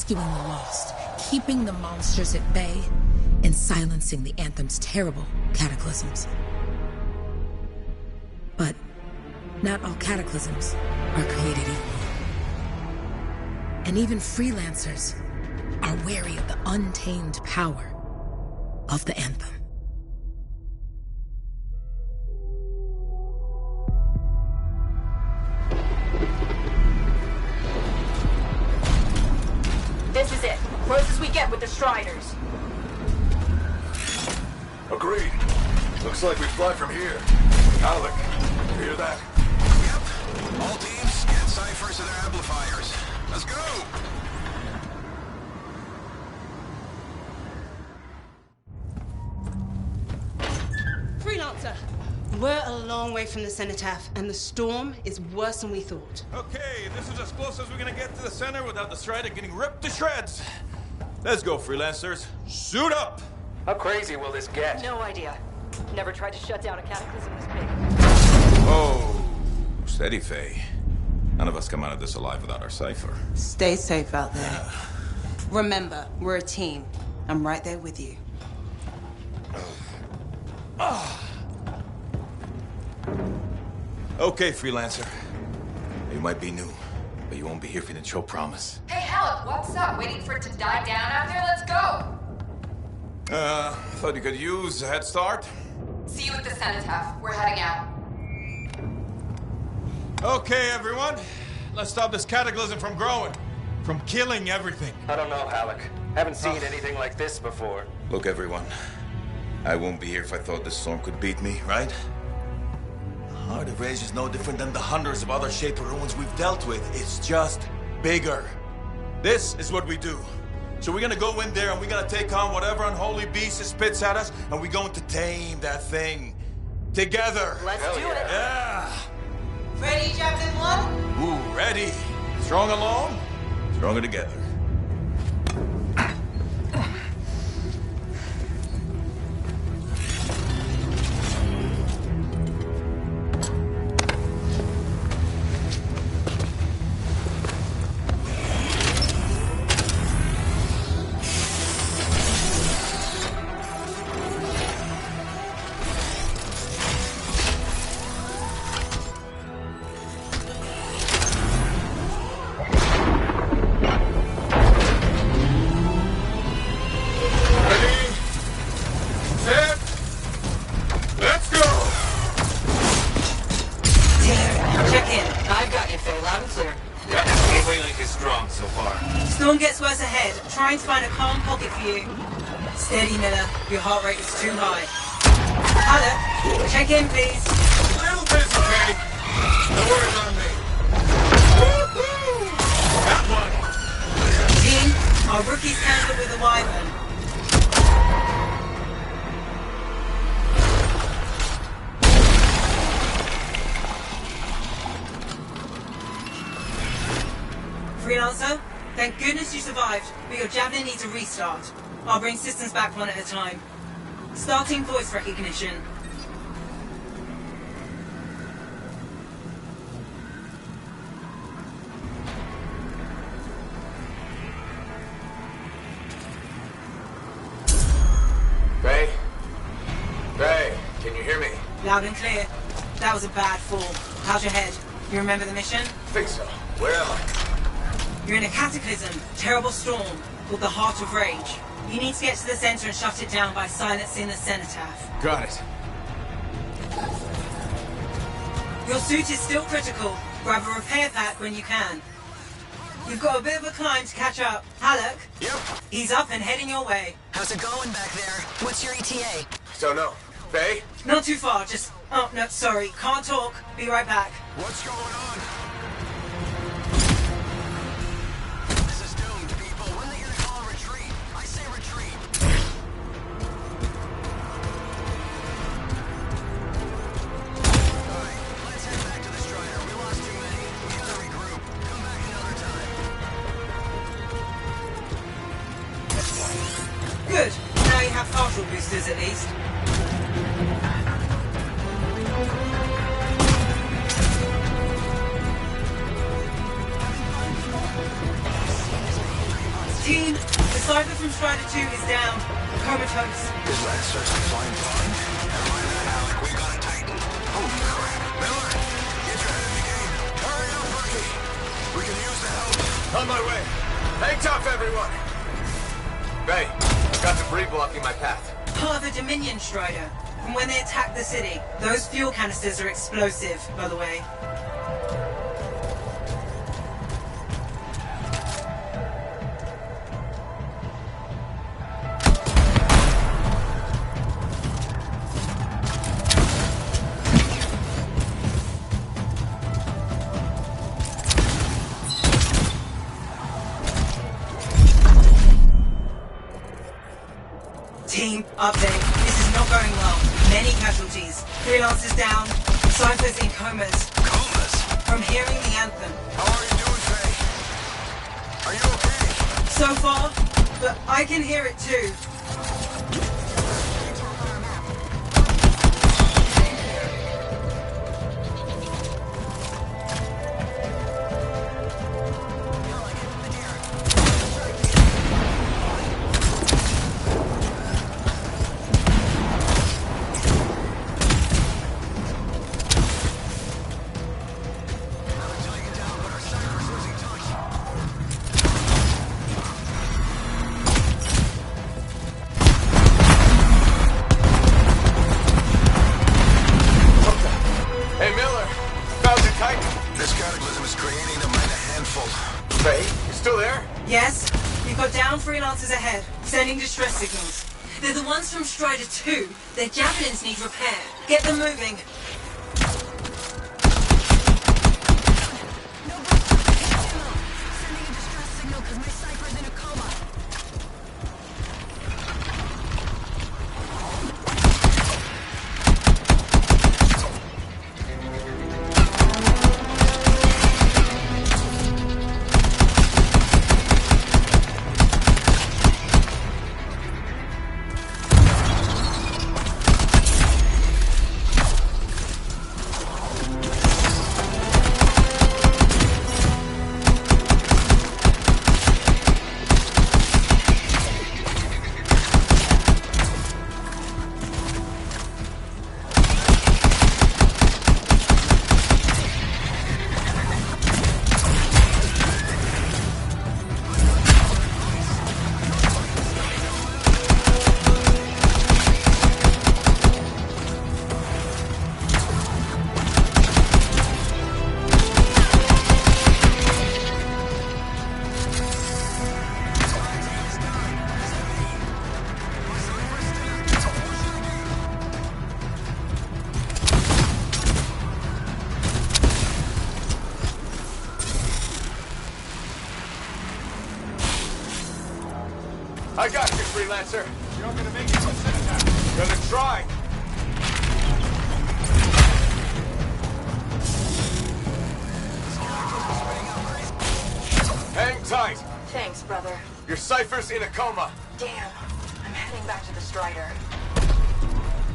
rescuing the lost, keeping the monsters at bay, and silencing the Anthem's terrible cataclysms. But not all cataclysms are created equal. And even freelancers are wary of the untamed power of the Anthem. This is it. Closest we get with the Striders. Agreed. Looks like we fly from here. Alec, you hear that? Yep. All teams, get ciphers to their amplifiers. Let's go! Freelancer, we're a long way from the cenotaph, and the storm is worse than we thought. Okay, this is as close as we're gonna get to the center without the Strider getting ripped to shreds. Let's go, freelancers. Suit up! How crazy will this get? No idea. Never tried to shut down a cataclysm this big. Oh, steady, Faye. None of us come out of this alive without our cipher. Stay safe out there. Remember, we're a team. I'm right there with you. Okay, freelancer. You might be new, but you won't be here if you didn't show promise. Hey, Alec, what's up? Waiting for it to die down out there? Let's go! Thought you could use a head start. See you at the cenotaph. We're heading out. Okay, everyone. Let's stop this cataclysm from growing. From killing everything. I don't know, Alec. Haven't seen anything like this before. Look, everyone. I won't be here if I thought this storm could beat me, right? Heart of Rage is no different than the hundreds of other Shaper ruins we've dealt with. It's just bigger. This is what we do. So we're gonna go in there and we're gonna take on whatever unholy beast it spits at us, and we're going to tame that thing. Together. Let's do it. Yeah. Ready, Javelin 1? Ooh, ready. Strong alone, stronger together. Trying to find a calm pocket for you. Steady, Miller. Your heart rate is too high. Hello. Check in, please. A little busy, Kenny. No worries on me. That one. Team, our rookies handled with a wyvern. Freelancer? Thank goodness you survived, but your Javelin needs a restart. I'll bring systems back one at a time. Starting voice recognition. Faye? Faye, can you hear me? Loud and clear. That was a bad fall. How's your head? You remember the mission? Think so. Where am I? You're in a cataclysm, terrible storm, called the Heart of Rage. You need to get to the center and shut it down by silencing the cenotaph. Got it. Your suit is still critical. Grab a repair pack when you can. You've got a bit of a climb to catch up. Halleck? Yep. He's up and heading your way. How's it going back there? What's your ETA? Don't know. Faye? Not too far, just... Oh, no, sorry. Can't talk. Be right back. What's going on? Good. Now you have partial boosters at least. Team, the Cypher from Strider 2 is down. Comatose. Is that such a flying blind? Never mind that, Alec. We got a Titan. Holy crap. Miller, get your head in the game. Hurry up, Berkey. We can use the help. On my way. Hang tough, everyone. Bay, I've got debris blocking my path. Part of the Dominion Strider. From when they attacked the city. Those fuel canisters are explosive, by the way. Team, update. This is not going well. Many casualties. Freelancers down. Cypher's in comas. Comas? From hearing the anthem. How are you doing, Faye? Are you okay? So far, but I can hear it too. Hey, Miller. Found your Titan. This cataclysm is creating them by the handful. Faye, you still there? Yes, you've got down freelancers ahead, sending distress signals. They're the ones from Strider 2. Their javelins need repair. Get them moving. Sending a distress signal because my Cypher's in a coma. I got you, Freelancer. You're not gonna make it, but sit down. Gonna try. Hang tight. Thanks, brother. Your Cypher's in a coma. Damn. I'm heading back to the Strider.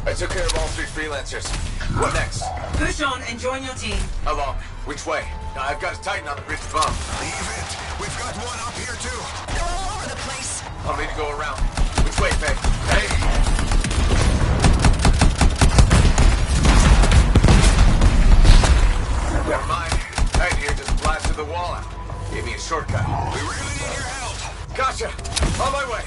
I took care of all 3 Freelancers. What next? Push on and join your team. How long? Which way? I've got a Titan on the bridge above. Leave it. We've got one up here, too. They're all over the place. I'll need to go around. Which way, Faye? Hey! Never mind. Titan here just blasted the wall out. Gave me a shortcut. We really need your help. Gotcha! On my way!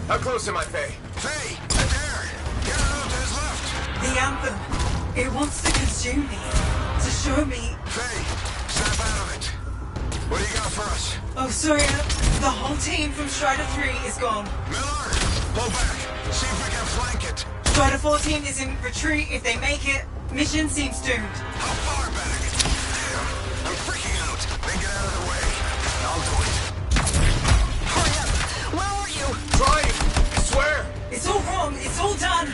How close am I, Faye? Faye, there. Get out to his left. The anthem. It wants to consume me. To show me. Faye, snap out of it. What do you got for us? Oh, sorry. The whole team from Strider 3 is gone. Miller, pull back. See if we can flank it. Strider 14 is in retreat. If they make it, mission seems doomed. How far back? Damn, I'm freaking out. Then get out of the way. I'll do it. Hurry up. Where are you? Trying! I swear! It's all wrong. It's all done.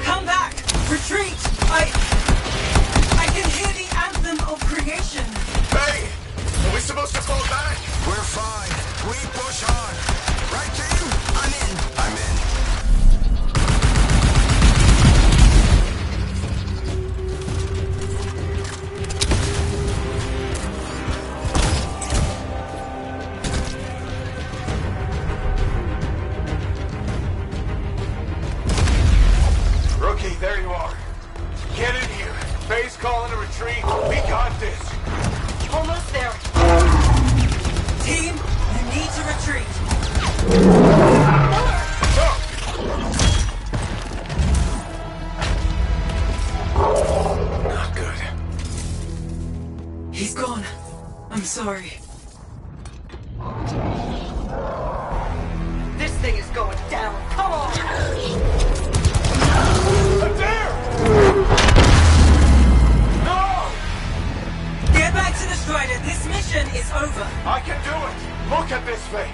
Come back. Retreat. I can hear the anthem of creation. Hey! Are we supposed to fall back? We're fine. We push on. Right, team? I'm in. I'm in. Base calling a retreat. We got this. Almost there. Team, you need to retreat. Not good. He's gone. I'm sorry. This thing is going down. Come on! There! No! Get back to the Strider. This mission is over. I can do it. Look at this thing.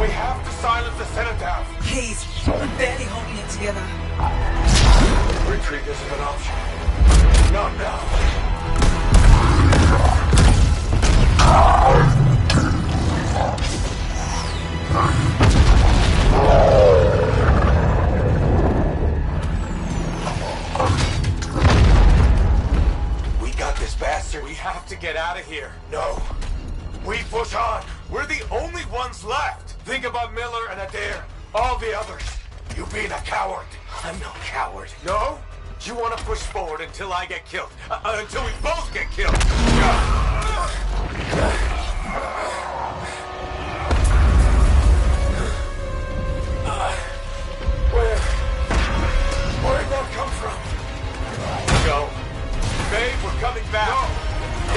We have to silence the Cenotaph. Please, I'm barely holding it together. Retreat isn't an option. Not now. We got this bastard. We have to get out of here. No. We push on. We're the only ones left. Think about Miller and Adair. All the others. You being a coward. I'm no coward. No? You want to push forward until I get killed. Until we both get killed. Where'd that come from? Go. Babe, we're coming back. No.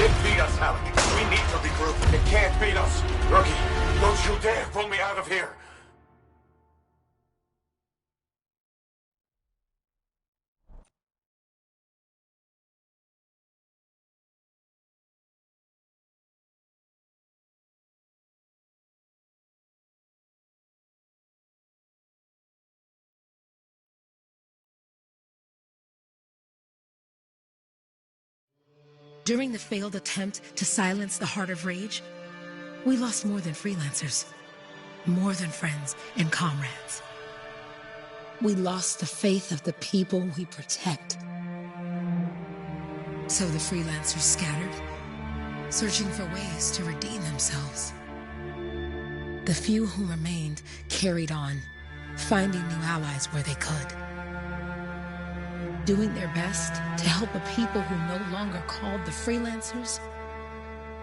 It beat us, Alec. We need to regroup. It can't beat us. Rookie, don't you dare pull me out of here. During the failed attempt to silence the Heart of Rage, we lost more than freelancers, more than friends and comrades. We lost the faith of the people we protect. So the freelancers scattered, searching for ways to redeem themselves. The few who remained carried on, finding new allies where they could. Doing their best to help a people who no longer called the freelancers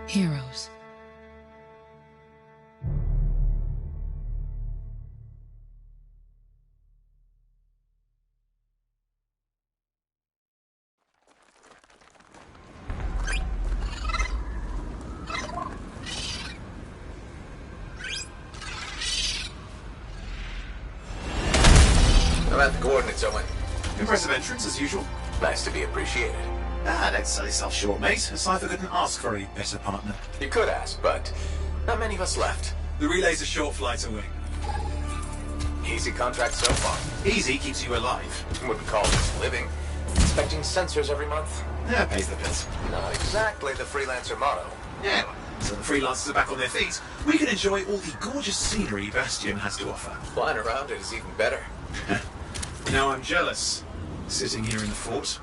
heroes. I'm at the coordinates, Owen. Impressive entrance, as usual. Nice to be appreciated. Don't sell yourself short, mate. A cipher couldn't ask for a better partner. You could ask, but not many of us left. The relay's a short flight away. Easy contract so far. Easy keeps you alive. Wouldn't call this living. Inspecting sensors every month. Yeah, pays the bills. Not exactly the freelancer motto. Yeah, so the freelancers are back on their feet. We can enjoy all the gorgeous scenery Bastion has to offer. Flying around it is even better. Now I'm jealous, sitting here in the fort.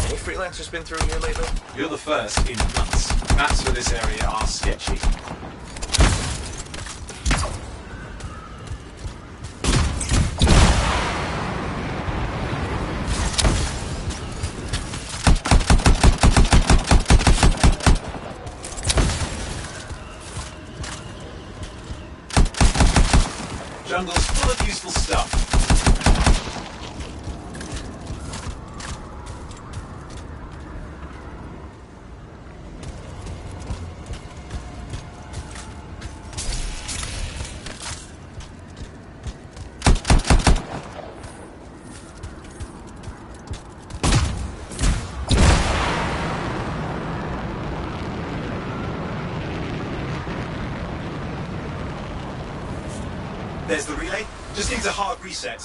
Any freelancers been through here lately? You're the first in months. Maps for this area are sketchy. Jungle's full of useful stuff. There's the relay. Just needs a hard reset.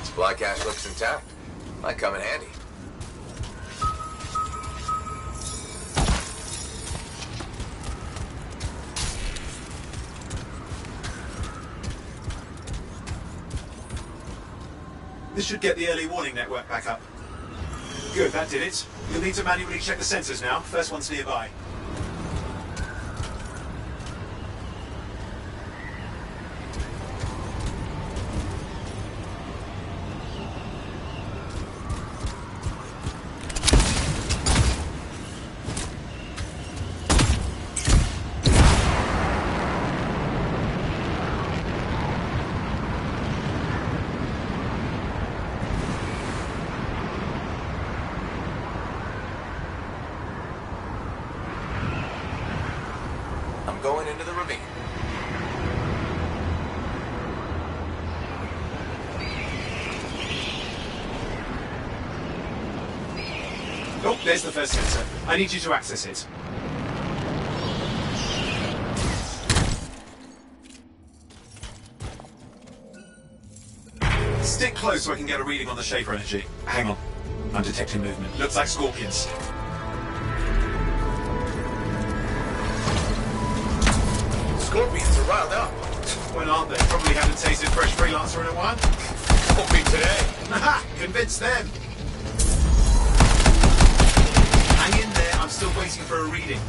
Supply cache looks intact. Might come in handy. This should get the early warning network back up. Good, that did it. You'll need to manually check the sensors now. First one's nearby. I'm going into the ravine. Oh, there's the first sensor. I need you to access it. Stick close so I can get a reading on the Shaper energy. Hang on. I'm detecting movement. Looks like scorpions. Scorpions are riled up. When aren't they? Probably haven't tasted fresh freelancer in a while. Won't be today. Haha! Convince them! Hang in there, I'm still waiting for a reading.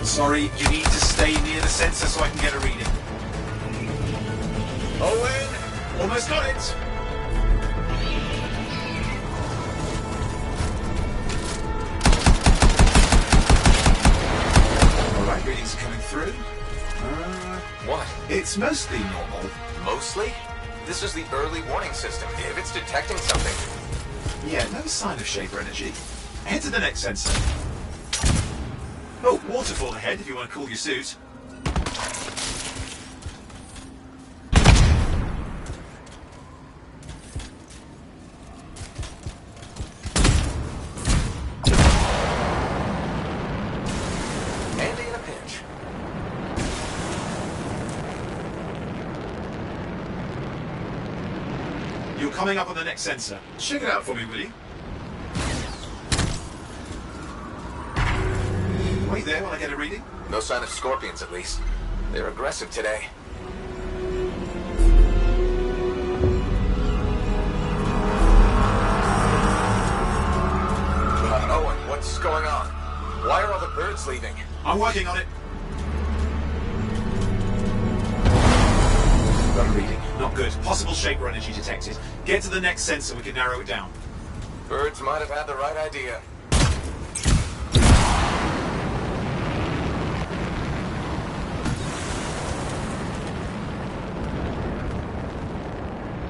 Sorry, you need to stay near the sensor so I can get a reading. Owen! Almost got it! Alright, readings are coming through. What? It's mostly normal. Mostly? This is the early warning system. If it's detecting something... Yeah, no sign of Shaper energy. Head to the next sensor. Oh, waterfall ahead if you want to cool your suit. Handy in a pinch. You're coming up on the next sensor. Check it out for me, will you? Wait there while I get a reading. No sign of scorpions, at least. They're aggressive today. Owen, what's going on? Why are all the birds leaving? I'm working on it. Got a reading. Not good. Possible Shaper energy detected. Get to the next sensor, we can narrow it down. Birds might have had the right idea.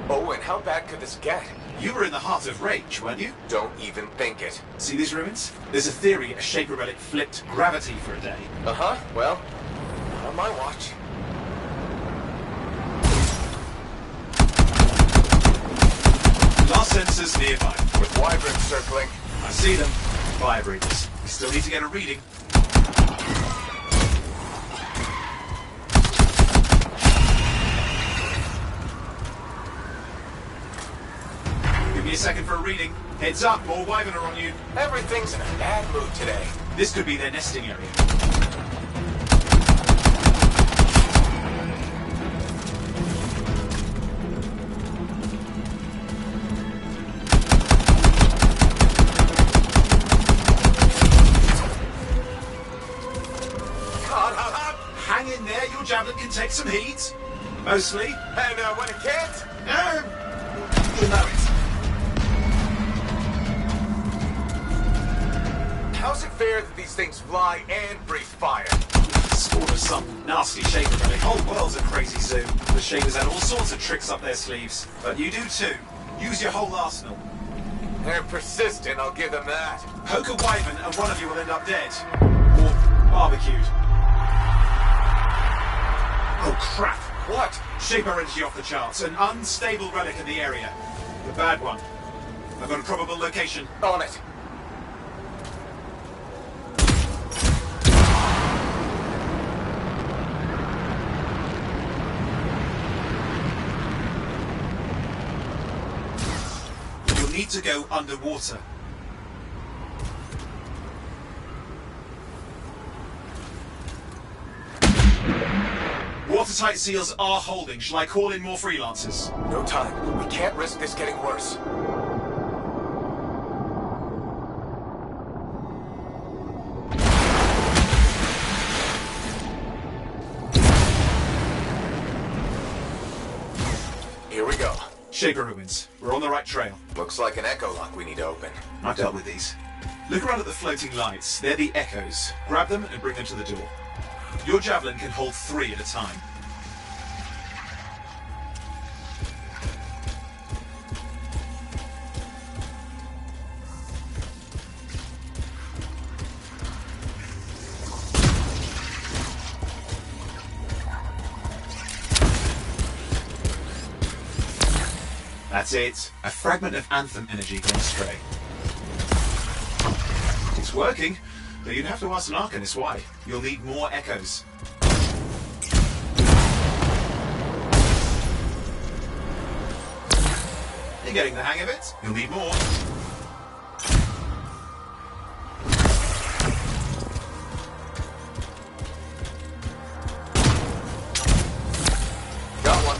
Owen, how bad could this get? You were in the heart of Rage, weren't you? Don't even think it. See these ruins? There's a theory a Shaper relic flipped gravity for a day. Uh-huh, well, on my watch. Last sensors nearby. With wyverns circling. I see them. Fire breathers. We still need to get a reading. Give me a second for a reading. Heads up, more wyvern are on you. Everything's in a bad mood today. This could be their nesting area. Hang in there, your javelin can take some heat. Mostly. And when it can't? You'll know it. How's it fair that these things fly and breathe fire? Spawn of some nasty Shaper relic. Whole world's a crazy zoo. The Shapers had all sorts of tricks up their sleeves. But you do too. Use your whole arsenal. They're persistent, I'll give them that. Poke a wyvern and one of you will end up dead. Or barbecued. Oh crap! What? Shaper energy off the charts. An unstable relic in the area. The bad one. I've got a probable location. On it. You'll need to go underwater. watertight seals are holding. Shall I call in more freelancers? No time. We can't risk this getting worse. Here we go. Shaper ruins. We're on the right trail. Looks like an echo lock we need to open. I've dealt with these. Look around at the floating lights. They're the echoes. Grab them and bring them to the door. Your javelin can hold 3 at a time. That's it. A fragment of Anthem energy gone astray. It's working, but you'd have to ask an Arcanist why. You'll need more echoes. You're getting the hang of it. You'll need more. Got one.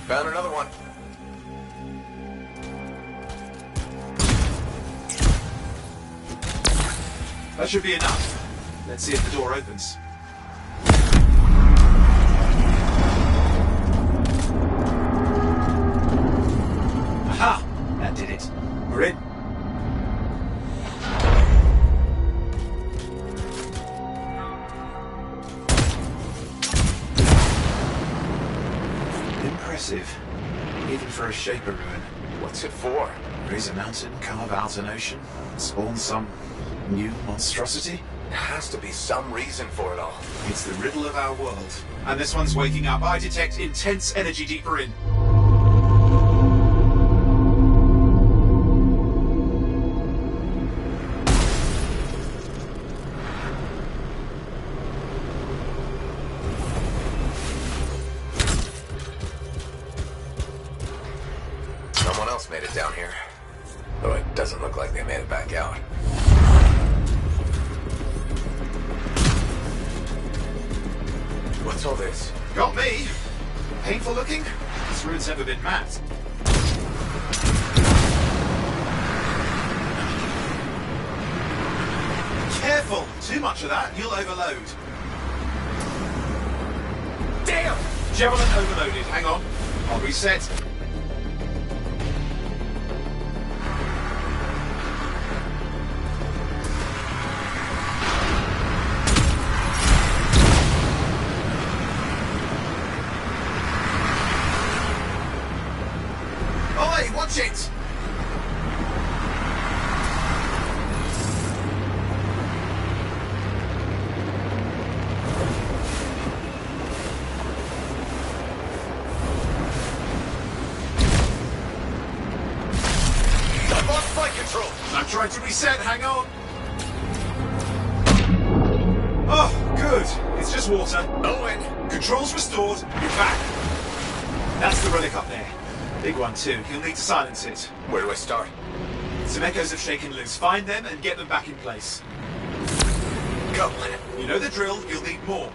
Found another one. That should be enough. Let's see if the door opens. Aha! That did it. We're in. Impressive. Even for a Shaper ruin. What's it for? Raise a mountain, carve out an ocean, spawn some new monstrosity? There has to be some reason for it all. It's the riddle of our world. And this one's waking up. I detect intense energy deeper in. Someone else made it down here. Though it doesn't look like they made it back out. What's all this? Got me. Painful looking? This ruin's never been mapped. Careful! Too much of that, you'll overload. Damn! Javelin overloaded. Hang on. I'll reset. Oi, watch it! I've lost flight control! I'm trying to reset, hang on. Oh, good. It's just water. Owen! Controls restored. You're back. That's the relic up there. Big one too. You'll need to silence it. Where do I start? Some echoes have shaken loose. Find them and get them back in place. Go! You know the drill. You'll need more.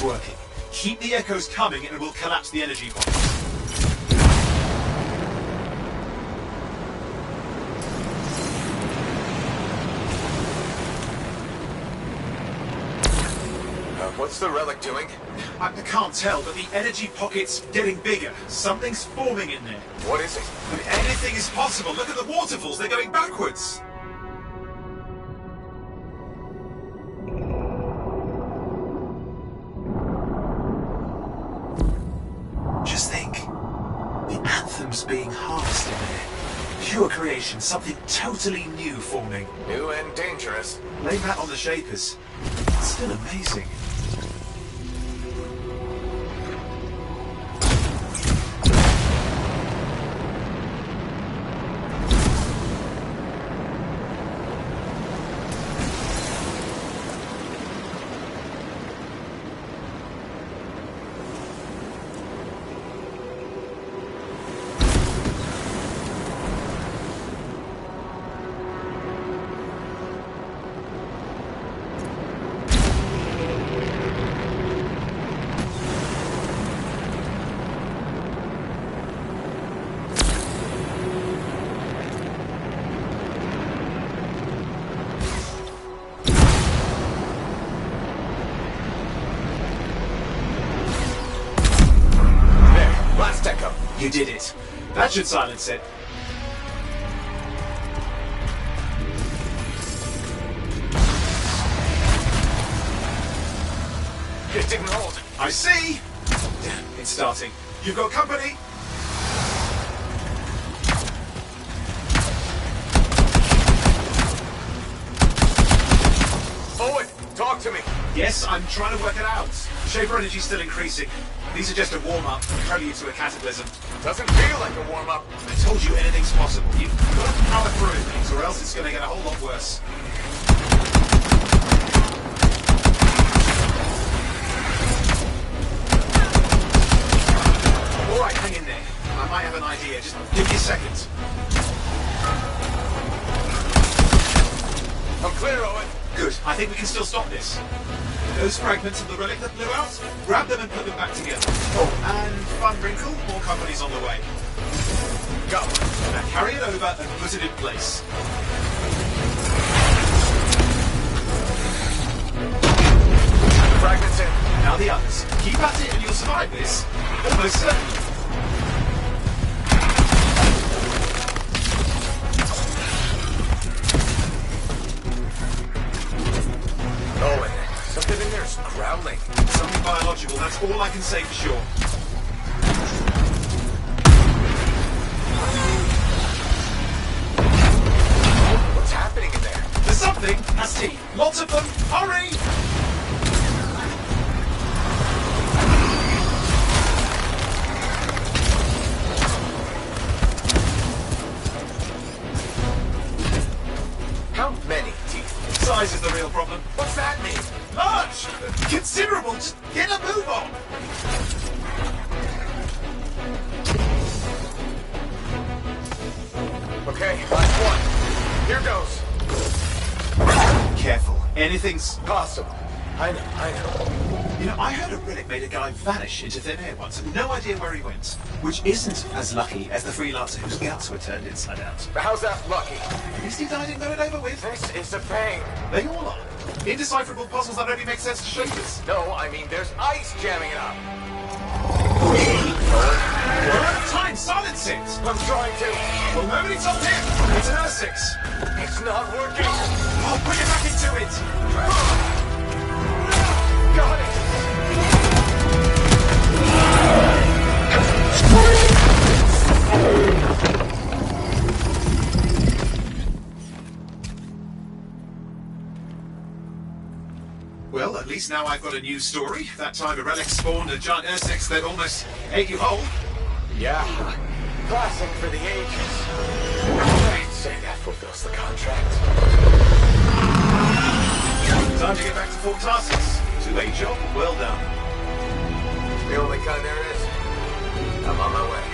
It's working. Keep the echoes coming and we'll collapse the energy bomb. What's the relic doing? I can't tell, but the energy pocket's getting bigger. Something's forming in there. What is it? I mean, anything is possible. Look at the waterfalls, they're going backwards. Just think. The Anthem's being harvested there. Pure creation, something totally new forming. New and dangerous. Blame that on the Shapers. It's still amazing. You did it. That should silence it. It didn't hold. I see. It's starting. You've got company. Owen, talk to me. Yes, I'm trying to work it out. Shaper energy's still increasing. These are just a warm-up, prelude to a cataclysm. Doesn't feel like a warm-up. I told you anything's possible. You've got to power through things, or else it's going to get a whole lot worse. All right, hang in there. I might have an idea. Just give me a second. I'm clear, Owen. Good. I think we can still stop this. Those fragments of the relic that blew out, grab them and put them back together. Oh, and fun wrinkle, more company's on the way. Go. Now carry it over and put it in place. Fragments in. Now the others. Keep at it and you'll survive this. Almost certainly. Owen, something in there is growling. Something biological, that's all I can say for sure. What's happening in there? There's something, has teeth. Lots of them. Hurry! How many teeth? Size is the real problem. What's that mean? Large! Considerable! Just get a move on! Okay, last one. Here goes. Careful. Anything's Possible. I know. You know, I heard a relic made a guy vanish into thin air once, and no idea where he went. Which isn't as lucky as the freelancer whose guts were turned inside out. But how's that lucky? At least he died and got it over with. This is a pain. They all are. Indecipherable puzzles that only make sense to Shapers. No, I mean there's ice jamming it up. We're out of time, silence it! I'm trying to. Well, nobody told him! It's an R6! It's not working. Oh, put it back into it! Got it. Well, at least now I've got a new story. That time a relic spawned a giant R6 that almost ate you whole. Yeah. Classic for the ages. I'd say that fulfills the contract. Time to get back to Fort Tarsus. 2A job, well done. The only kind there is. I'm on my way.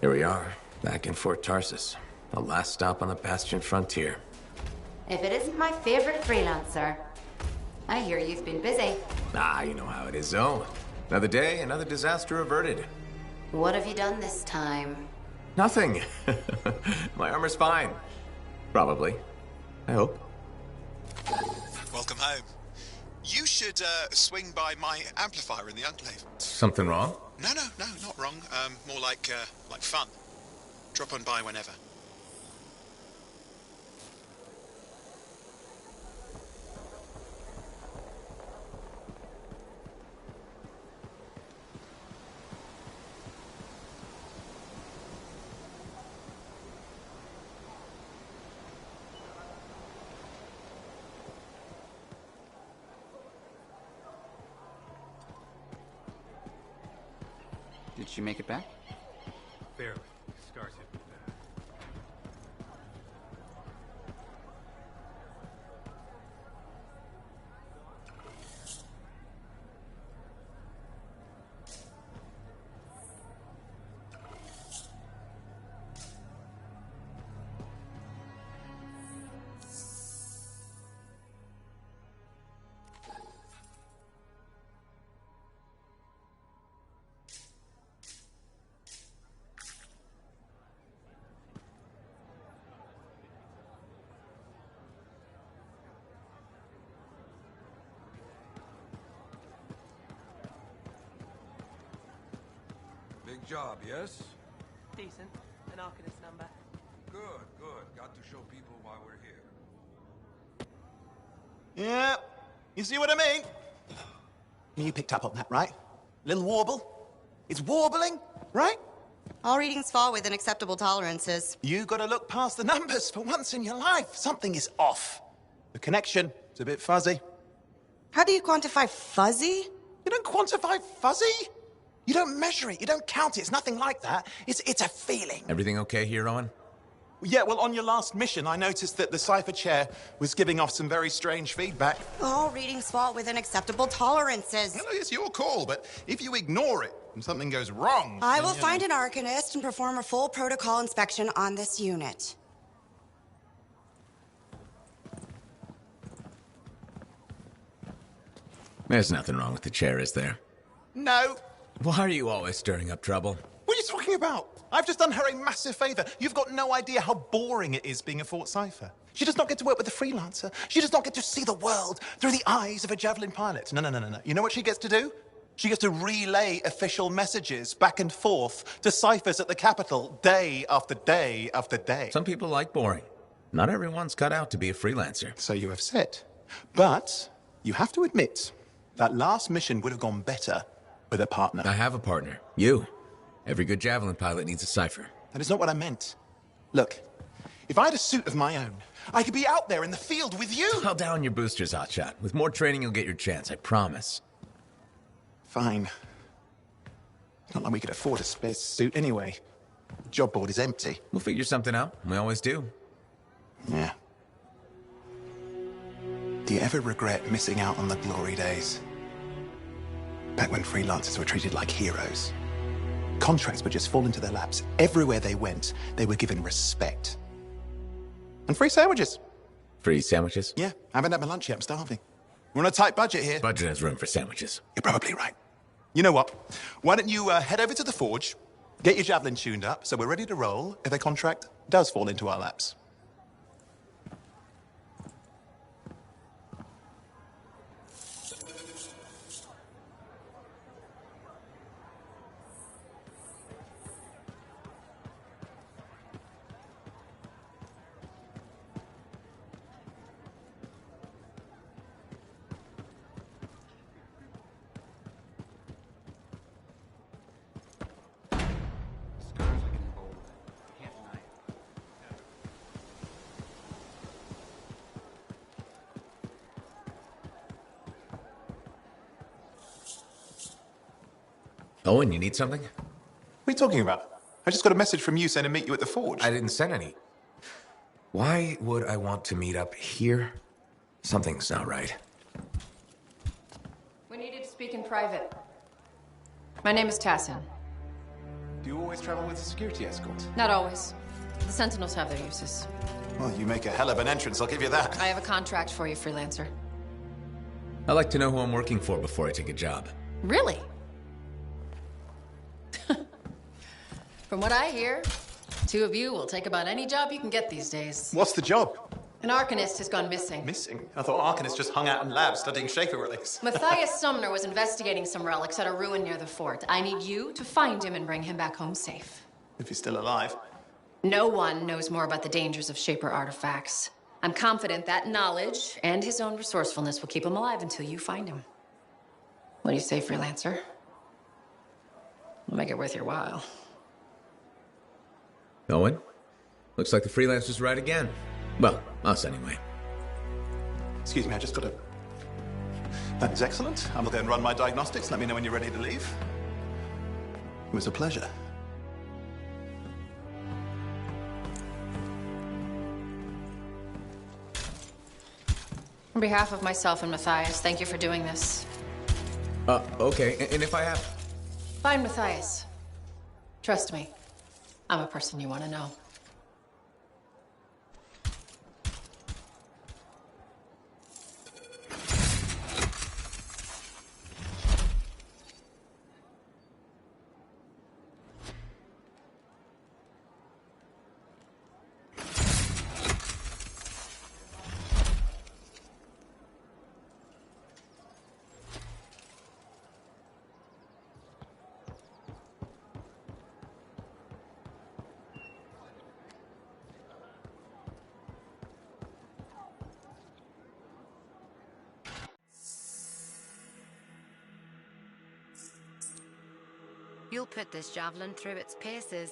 Here we are, back in Fort Tarsus. The last stop on the Bastion frontier. If it isn't my favorite freelancer. I hear you've been busy. Ah, you know how it is, though. Another day, another disaster averted. What have you done this time? Nothing. My armor's fine. Probably. I hope. Welcome home. You should swing by my amplifier in the Enclave. Something wrong? No, not wrong. More like fun. Drop on by whenever. Did she make it back? Barely. Started with that. Big job, yes? Decent. An Arcanist number. Good, good. Got to show people why we're here. Yeah, you see what I mean? You picked up on that, right? Little warble? It's warbling, right? All readings fall within acceptable tolerances. You gotta look past the numbers for once in your life. Something is off. The connection is a bit fuzzy. How do you quantify fuzzy? You don't quantify fuzzy? You don't measure it, you don't count it, it's nothing like that. It's a feeling. Everything okay here, Owen? Yeah, well, on your last mission, I noticed that the Cypher Chair was giving off some very strange feedback. All readings fall within acceptable tolerances. Well, it's your call, but if you ignore it and something goes wrong... I will find an Arcanist and perform a full protocol inspection on this unit. There's nothing wrong with the chair, is there? No. Why are you always stirring up trouble? What are you talking about? I've just done her a massive favor. You've got no idea how boring it is being a Fort Cypher. She does not get to work with a freelancer. She does not get to see the world through the eyes of a Javelin pilot. No. You know what she gets to do? She gets to relay official messages back and forth to ciphers at the Capitol day after day after day. Some people like boring. Not everyone's cut out to be a freelancer. So you have said. But you have to admit, that last mission would have gone better with a partner. I have a partner. You. Every good Javelin pilot needs a cipher. That is not what I meant. Look, if I had a suit of my own, I could be out there in the field with you. I'll down your boosters, hotshot. With more training, you'll get your chance, I promise. Fine. It's not like we could afford a spare suit anyway. The job board is empty. We'll figure something out. We always do. Yeah. Do you ever regret missing out on the glory days? Back when freelancers were treated like heroes. Contracts would just fall into their laps. Everywhere they went, they were given respect. And free sandwiches. Free sandwiches? Yeah, I haven't had my lunch yet. I'm starving. We're on a tight budget here. Budget has room for sandwiches. You're probably right. You know what? Why don't you head over to the forge, get your Javelin tuned up, so we're ready to roll if a contract does fall into our laps. Owen, you need something? What are you talking about? I just got a message from you saying to meet you at the forge. I didn't send any. Why would I want to meet up here? Something's not right. We needed to speak in private. My name is Tassin. Do you always travel with a security escort? Not always. The Sentinels have their uses. Well, you make a hell of an entrance, I'll give you that. I have a contract for you, freelancer. I like to know who I'm working for before I take a job. Really? From what I hear, two of you will take about any job you can get these days. What's the job? An Arcanist has gone missing. Missing? I thought Arcanists just hung out in labs studying Shaper relics. Matthias Sumner was investigating some relics at a ruin near the fort. I need you to find him and bring him back home safe. If he's still alive. No one knows more about the dangers of Shaper artifacts. I'm confident that knowledge and his own resourcefulness will keep him alive until you find him. What do you say, freelancer? We'll make it worth your while. Owen? Looks like the freelancer's right again. Well, us anyway. Excuse me, I just got to... That is excellent. I will then run my diagnostics. Let me know when you're ready to leave. It was a pleasure. On behalf of myself and Matthias, thank you for doing this. Okay. And if I have... Find Matthias. Trust me, I'm a person you want to know. You'll put this javelin through its paces.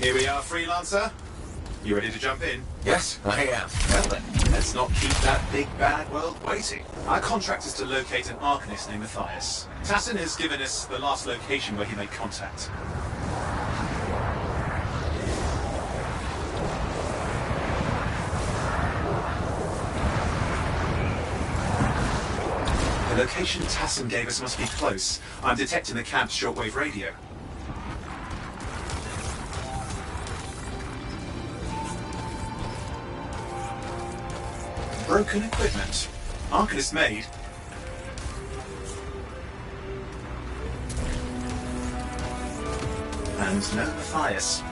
Here we are, Freelancer. You ready to jump in? Yes, I am. Well then, let's not keep that big bad world waiting. Our contract is to locate an Arcanist named Matthias. Tassin has given us the last location where he made contact. The location Tassin gave us must be close. I'm detecting the camp's shortwave radio. Broken equipment. Arcanist made. And no Matthias.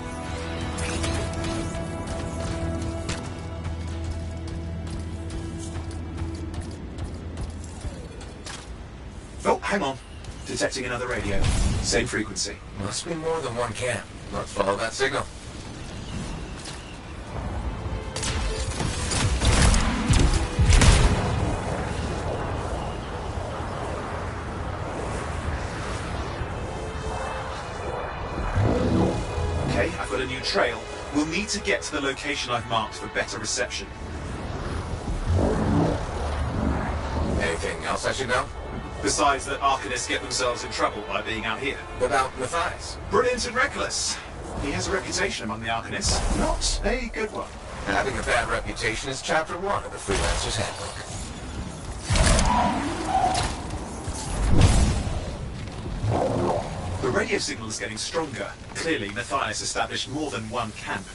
Oh, hang on. Detecting another radio. Same frequency. Must be more than one camp. Let's follow that signal. Okay, I've got a new trail. We'll need to get to the location I've marked for better reception. Anything else I should know? Besides that Arcanists get themselves in trouble by being out here. About Matthias? Brilliant and reckless. He has a reputation among the Arcanists. Not a good one. Having a bad reputation is chapter 1 of the Freelancer's Handbook. The radio signal is getting stronger. Clearly, Matthias established more than one camp.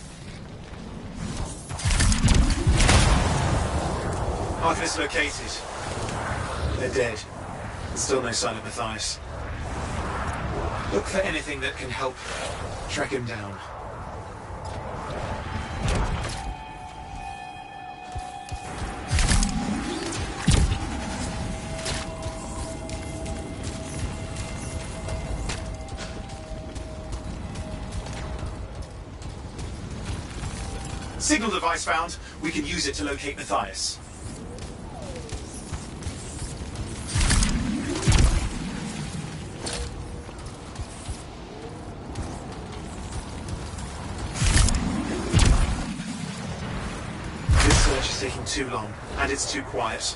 Arcanist located. They're dead. Still no sign of Matthias. Look for anything that can help track him down. Signal device found. We can use it to locate Matthias. This search is taking too long, and it's too quiet.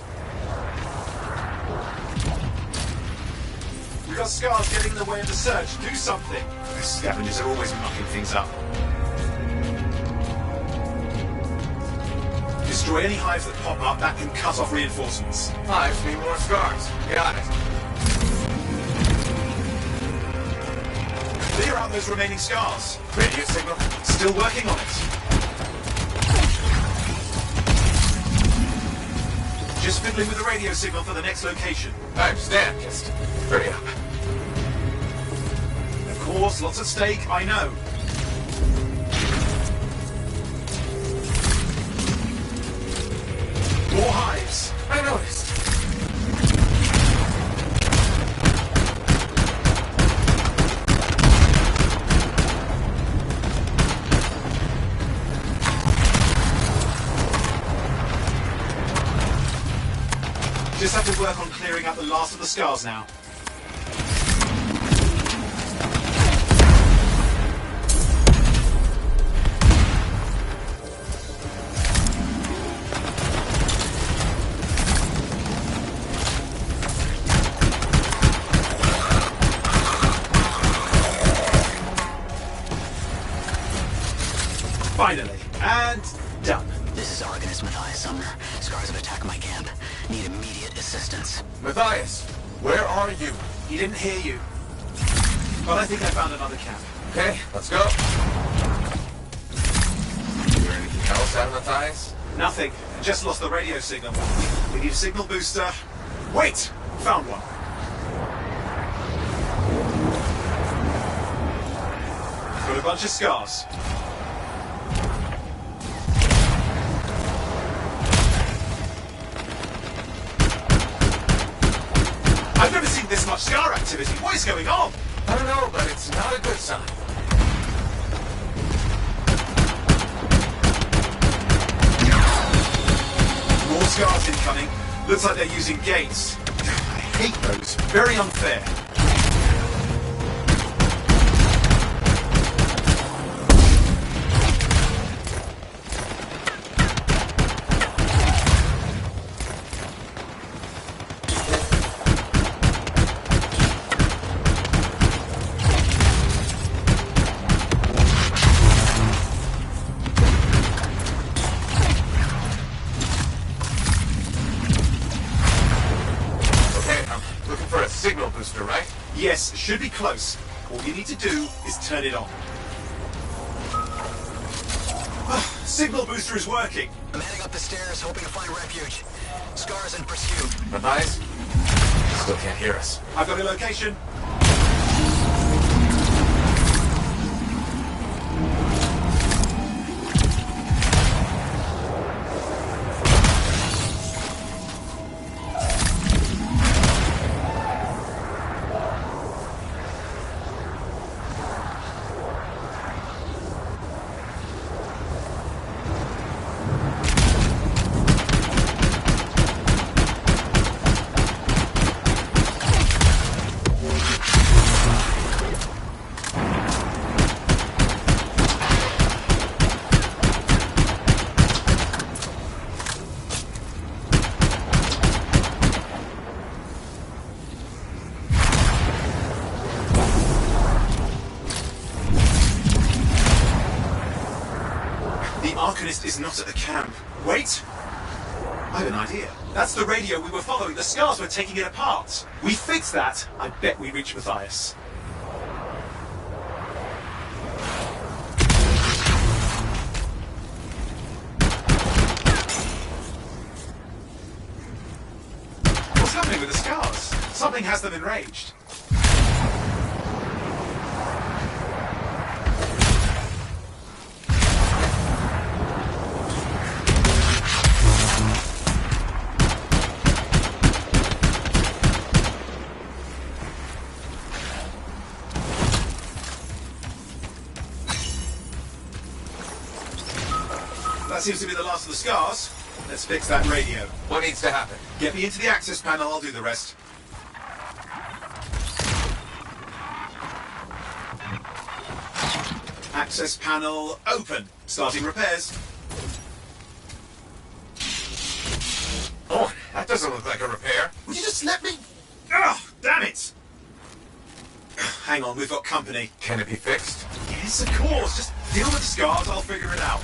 We've got scars getting in the way of the search. Do something. The scavengers are always mucking things up. Destroy any hives that pop up, that can cut off reinforcements. Hives need more scars. Got it. Clear out those remaining scars. Radio signal? Still working on it. Just fiddling with the radio signal for the next location. I understand. Just hurry up. Of course, lots at stake, I know. More hives. I noticed. Just have to work on clearing out the last of the scars now. Finally, and done. This is Arcanist Matthias Sumner. Scars have attacked my camp. Need immediate assistance. Matthias, where are you? He didn't hear you. But I think I found another camp. Okay, let's go. Hear anything else out of Matthias? Nothing. Just lost the radio signal. We need a signal booster. Wait! Found one. Got a bunch of scars. I've never seen this much scar activity. What is going on? I don't know, but it's not a good sign. More scars incoming. Looks like they're using gates. I hate those. Very unfair. GPS should be close. All you need to do is turn it on. Signal booster is working. I'm heading up the stairs, hoping to find refuge. Scars in pursuit. Matthias? Still can't hear us. I've got a location. Is not at the camp. Wait! I have an idea. That's the radio we were following. The Scars were taking it apart. We fix that, I bet we reach Matthias. What's happening with the Scars? Something has them enraged. That seems to be the last of the Scars. Let's fix that radio. What needs to happen? Get me into the access panel, I'll do the rest. Access panel open. Starting repairs. Oh, that doesn't look like a repair. Would you just let me? Oh, damn it! Hang on, we've got company. Can it be fixed? Yes, of course. Just deal with the Scars, I'll figure it out.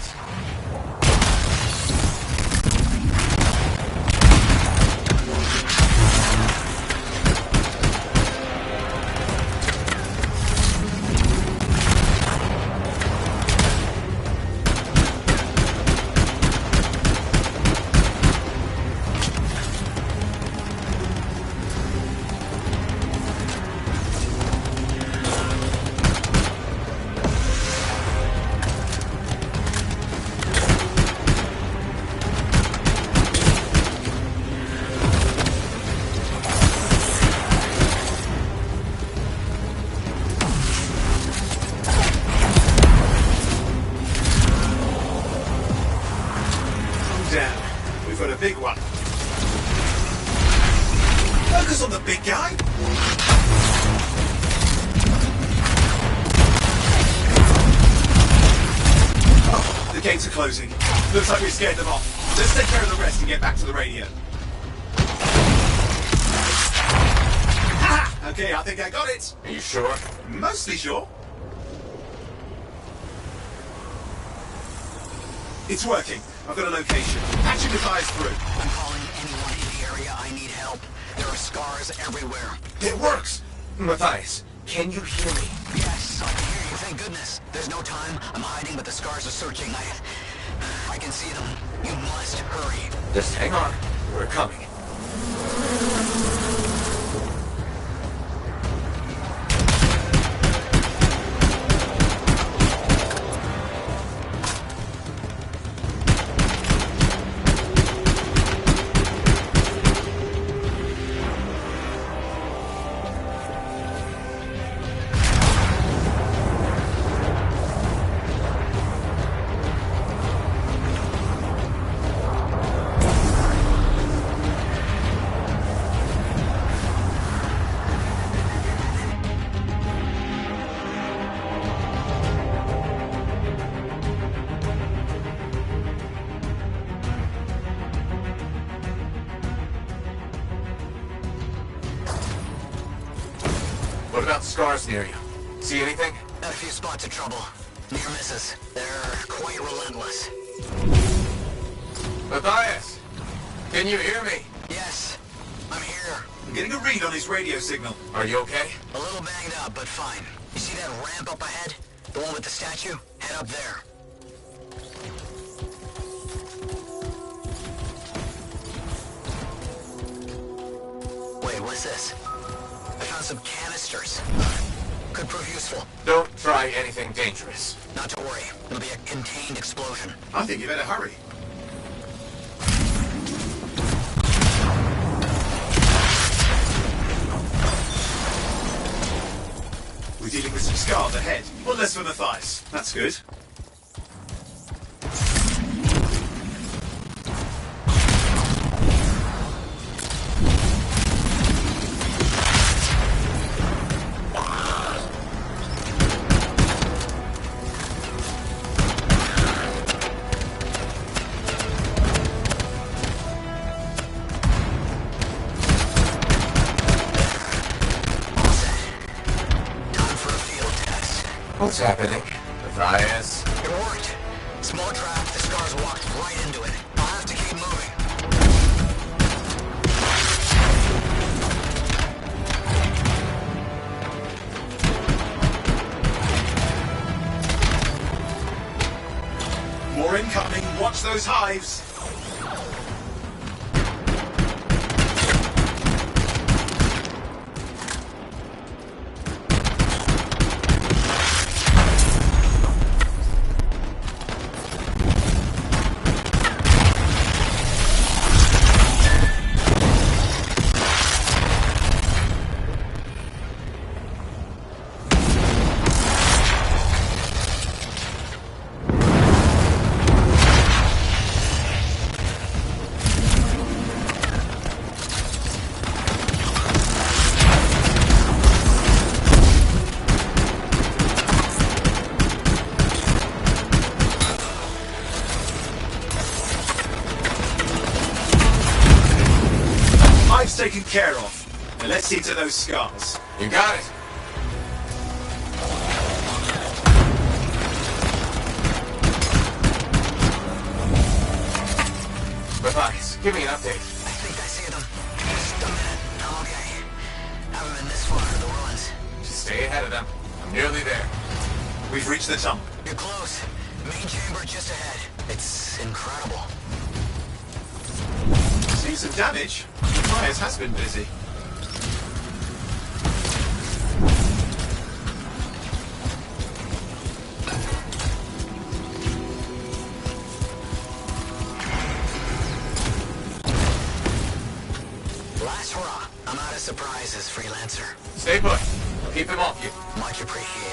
We've got a big one. Focus on the big guy. Oh, the gates are closing. Looks like we scared them off. Let's take care of the rest and get back to the radio. Ha! Okay, I think I got it. Are you sure? Mostly sure. It's working. I've got a location. Patching the guys through. I'm calling anyone in the area. I need help. There are Scars everywhere. It works! Matthias, can you hear me? Yes, I can hear you. Thank goodness. There's no time. I'm hiding, but the Scars are searching. I can see them. You must hurry. Just hang on. We're coming. What about Scars near you? See anything? A few spots of trouble. Near misses. They're quite relentless. Matthias! Can you hear me? Yes, I'm here. I'm getting a read on his radio signal. Are you okay? A little banged up, but fine. You see that ramp up ahead? The one with the statue? Head up there. Wait, what's this? I found some canisters. Could prove useful. Don't try anything dangerous. Not to worry. It'll be a contained explosion. I think you better hurry. We're dealing with some scars ahead. One less for Matthias. That's good. What's happening? Matthias? It worked. Small trap, the scars walked right into it. I'll have to keep moving. More incoming. Watch those hives. Taken care of. Now let's see to those scars. You got it. Matthias, give me an update. I think I see them. Just a minute. I'm okay. Haven't been this far in the ruins. Just stay ahead of them. I'm nearly there. We've reached the tunnel. You're close. Main chamber just ahead. It's incredible. See some damage. Matthias has been busy. Last hurrah. I'm out of surprises, freelancer. Stay put. Keep him off you. Much appreciated.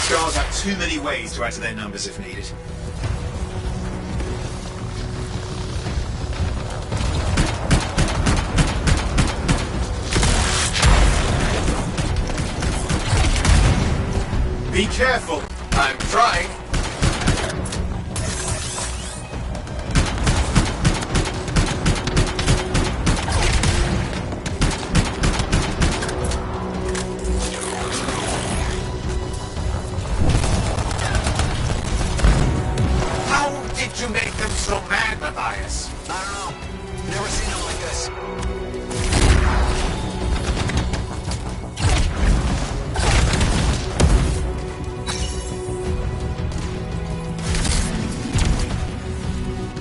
Scars have too many ways to add to their numbers if needed. Be careful. I'm trying. You make them so mad, Matthias? I don't know. Never seen them like this.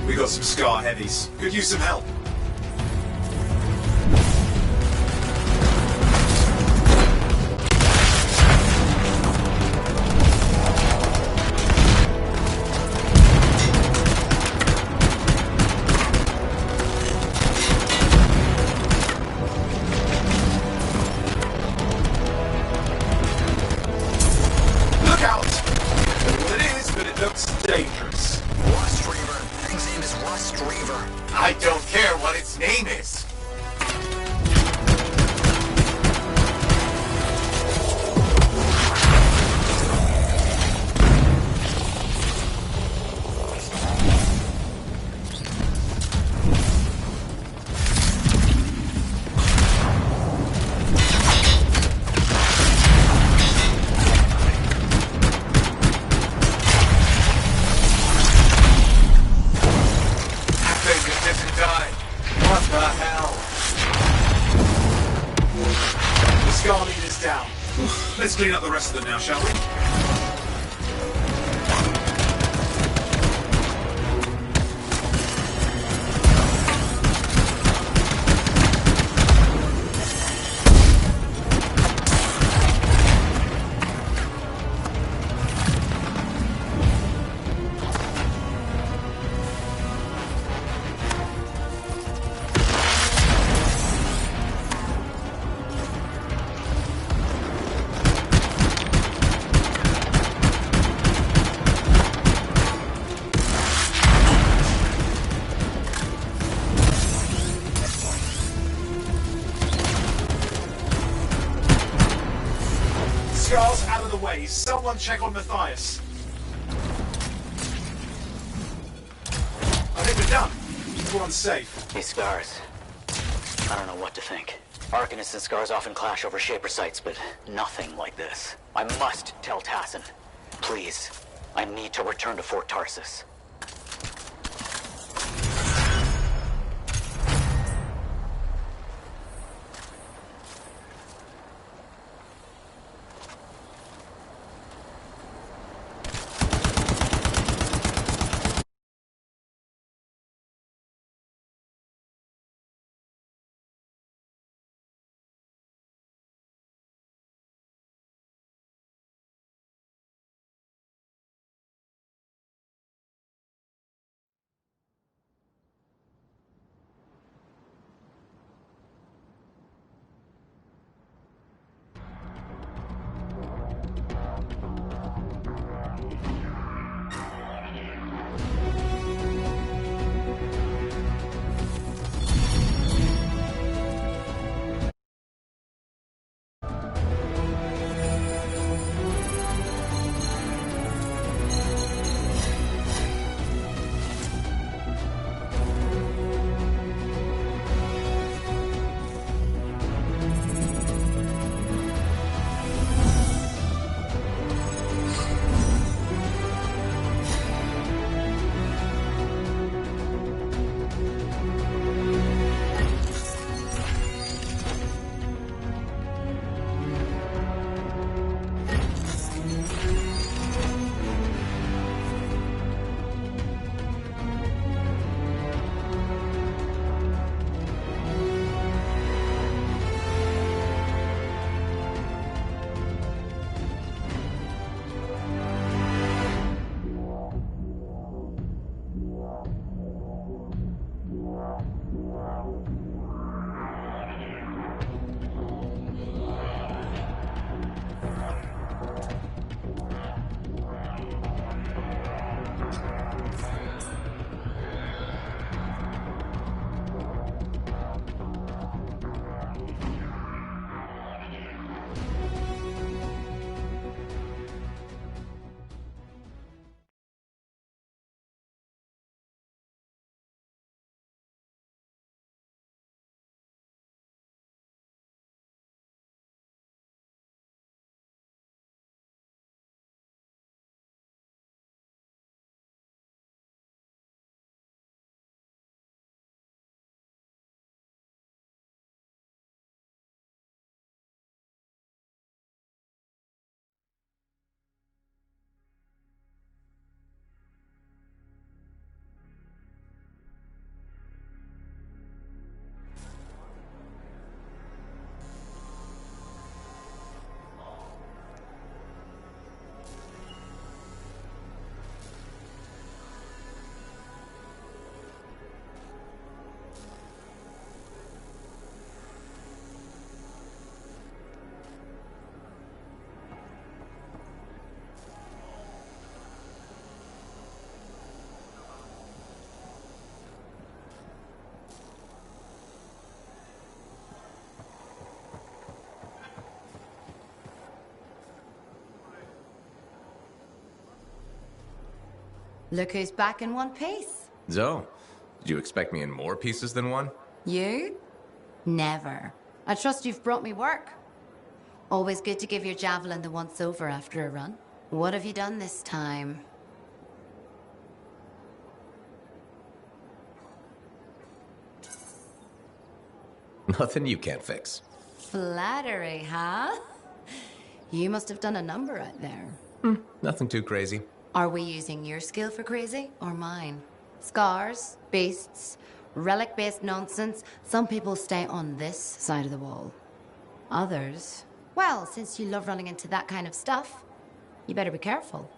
We got some scar heavies. Could use some help. Dangerous. Rust Reaver. Thing's name is Rust Reaver. I don't care what its name is. them now, shall we? Scars out of the way. Someone check on Matthias. I think we're done. Everyone's safe. These Scars. I don't know what to think. Arcanists and Scars often clash over Shaper sites, but nothing like this. I must tell Tassin. Please. I need to return to Fort Tarsus. Look who's back in one piece. Zoe, did you expect me in more pieces than one? You? Never. I trust you've brought me work. Always good to give your javelin the once-over after a run. What have you done this time? Nothing you can't fix. Flattery, huh? You must have done a number out there. Nothing too crazy. Are we using your skill for crazy, or mine? Scars, beasts, relic-based nonsense. Some people stay on this side of the wall. Others, well, since you love running into that kind of stuff, you better be careful.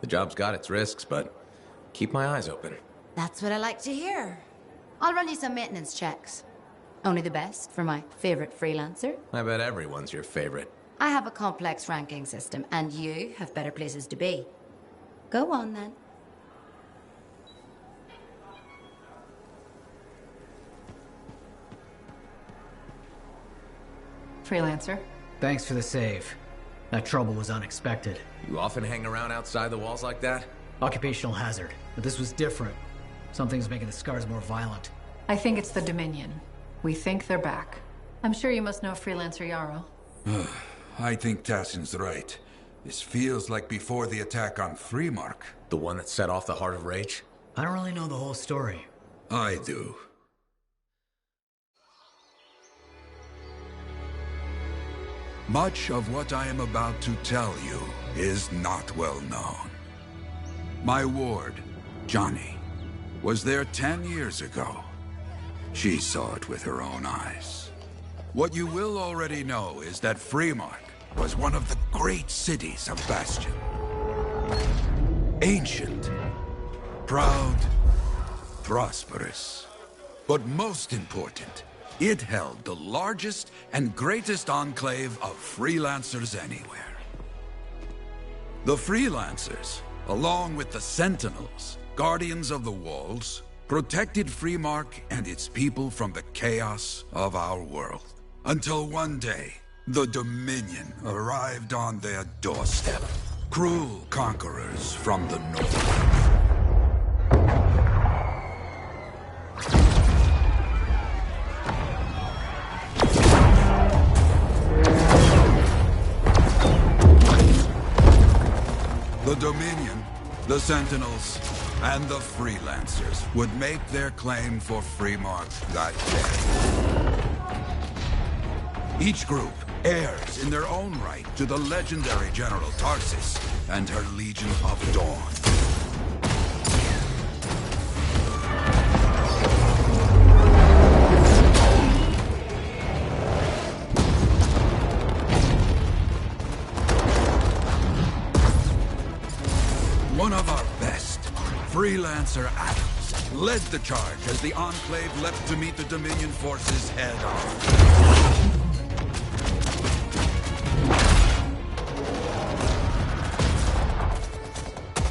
The job's got its risks, but keep my eyes open. That's what I like to hear. I'll run you some maintenance checks. Only the best for my favorite freelancer. I bet everyone's your favorite. I have a complex ranking system, and you have better places to be. Go on, then. Freelancer. Thanks for the save. That trouble was unexpected. You often hang around outside the walls like that? Occupational hazard, but this was different. Something's making the scars more violent. I think it's the Dominion. We think they're back. I'm sure you must know Freelancer Yarrow. I think Tassin's right. This feels like before the attack on Freemark. The one that set off the Heart of Rage? I don't really know the whole story. I do. Much of what I am about to tell you is not well known. My ward, Johnny, was there 10 years ago. She saw it with her own eyes. What you will already know is that Freemark was one of the great cities of Bastion. Ancient, proud, prosperous. But most important, it held the largest and greatest enclave of freelancers anywhere. The freelancers, along with the Sentinels, guardians of the walls, protected Freemark and its people from the chaos of our world. Until one day, the Dominion arrived on their doorstep. Cruel conquerors from the north. The Dominion, the Sentinels, and the Freelancers would make their claim for Freemark that day. Each group heirs in their own right to the legendary General Tarsis and her Legion of Dawn. One of our best, Freelancer Adams, led the charge as the Enclave leapt to meet the Dominion forces head-on.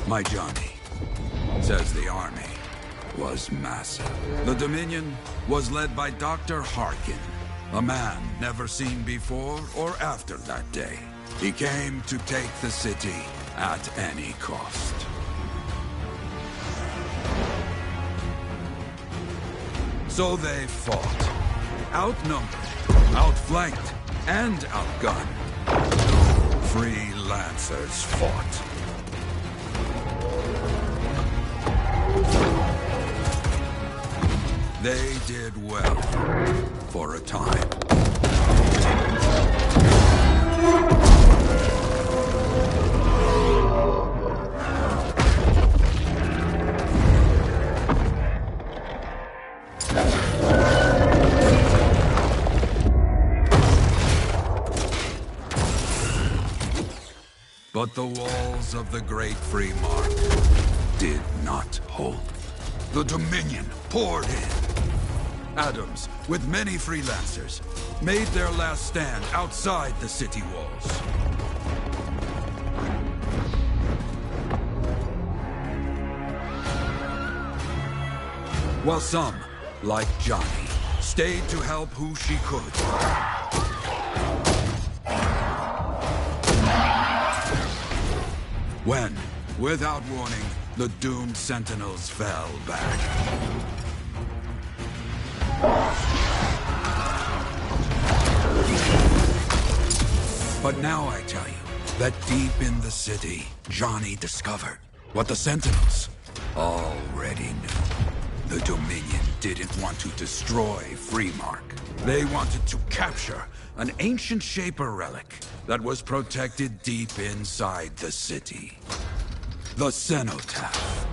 My Johnny, says the army, was massive. The Dominion was led by Dr. Harkin, a man never seen before or after that day. He came to take the city at any cost. So they fought. Outnumbered, outflanked, and outgunned. Freelancers fought. They did well, for a time. But the walls of the Great Freemark did not hold. The Dominion poured in. Adams, with many freelancers, made their last stand outside the city walls. While some, like Johnny, stayed to help who she could. When, without warning, the doomed Sentinels fell back. But now I tell you that deep in the city, Johnny discovered what the Sentinels already knew. The Dominion didn't want to destroy Freemark. They wanted to capture an ancient Shaper relic that was protected deep inside the city. The Cenotaph.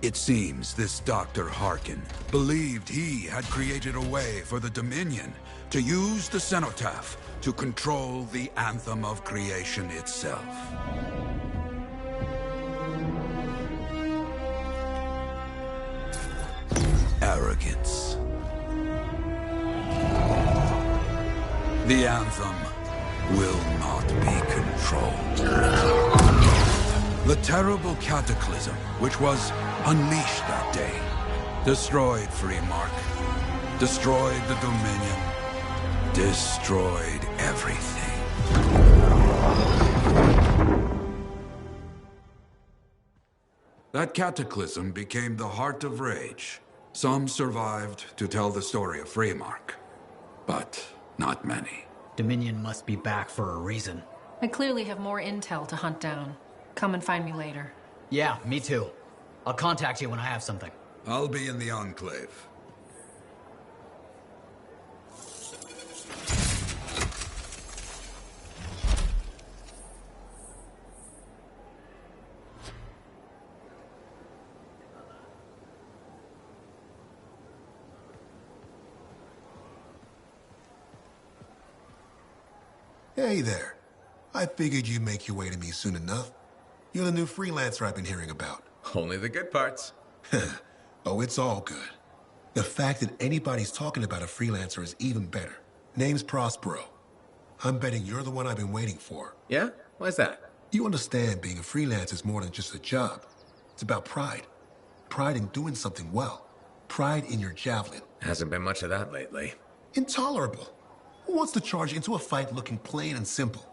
It seems this Dr. Harkin believed he had created a way for the Dominion to use the Cenotaph to control the Anthem of creation itself. Arrogance. The Anthem will not be controlled. The terrible cataclysm, which was unleashed that day, destroyed Freemark, destroyed the Dominion, destroyed everything. That cataclysm became the heart of Rage. Some survived to tell the story of Freemark, but not many. Dominion must be back for a reason. I clearly have more intel to hunt down. Come and find me later. Yeah, me too. I'll contact you when I have something. I'll be in the Enclave. Hey there. I figured you'd make your way to me soon enough. You're the new freelancer I've been hearing about. Only the good parts. Oh, it's all good. The fact that anybody's talking about a freelancer is even better. Name's Prospero. I'm betting you're the one I've been waiting for. Yeah? Why's that? You understand being a freelancer is more than just a job. It's about pride. Pride in doing something well. Pride in your javelin. Hasn't been much of that lately. Intolerable. Who wants to charge into a fight looking plain and simple?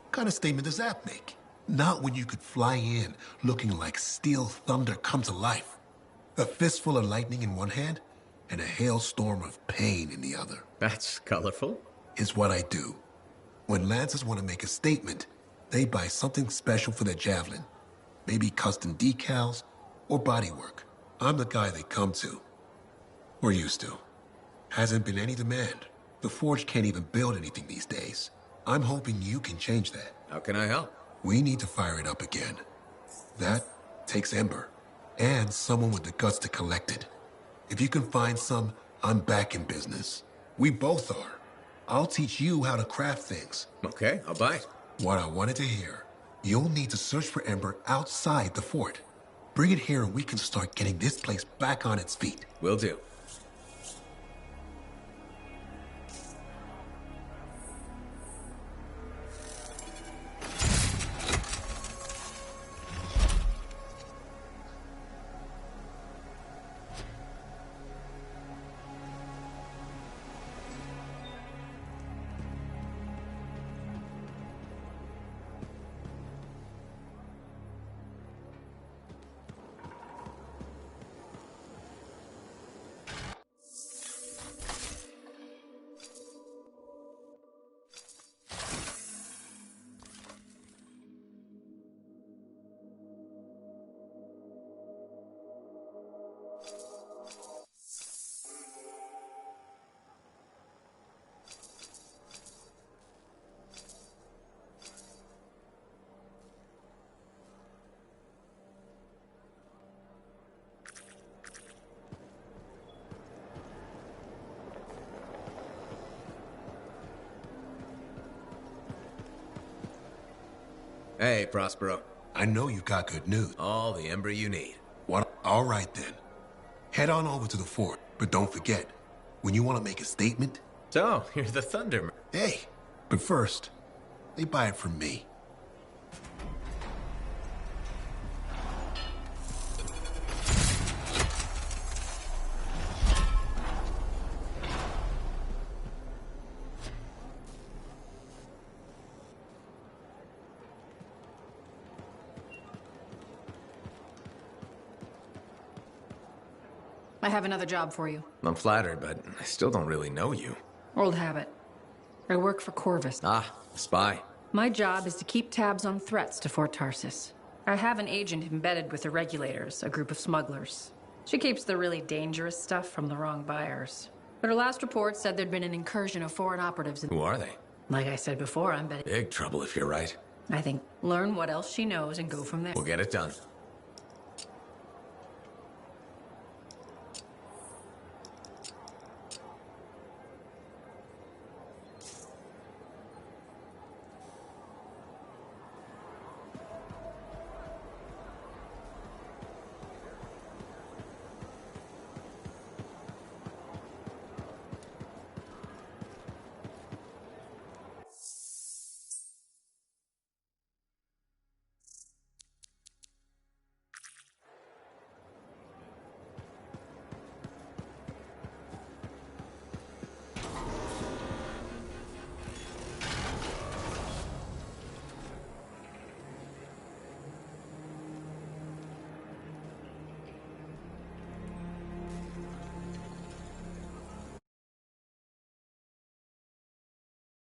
What kind of statement does that make? Not when you could fly in looking like steel thunder come to life. A fistful of lightning in one hand and a hailstorm of pain in the other. That's colorful. Is what I do. When Lancers want to make a statement, they buy something special for their javelin. Maybe custom decals or bodywork. I'm the guy they come to. Or used to. Hasn't been any demand. The Forge can't even build anything these days. I'm hoping you can change that. How can I help? We need to fire it up again. That takes Ember. And someone with the guts to collect it. If you can find some, I'm back in business. We both are. I'll teach you how to craft things. Okay, I'll buy it. What I wanted to hear. You'll need to search for Ember outside the fort. Bring it here and we can start getting this place back on its feet. Will do. Hey, Prospero. I know you got good news. All the Ember you need. What? All right, then. Head on over to the fort, but don't forget, when you want to make a statement... So, you're the Thunderman. Hey, but first, they buy it from me. I have another job for you. I'm flattered, but I still don't really know you. Old habit. I work for Corvus. Ah, spy. My job is to keep tabs on threats to Fort Tarsis. I have an agent embedded with the regulators, a group of smugglers. She keeps the really dangerous stuff from the wrong buyers. But her last report said there'd been an incursion of foreign operatives. Who are they? Like I said before, I'm betting. Big trouble if you're right. I think learn what else she knows and go from there. We'll get it done.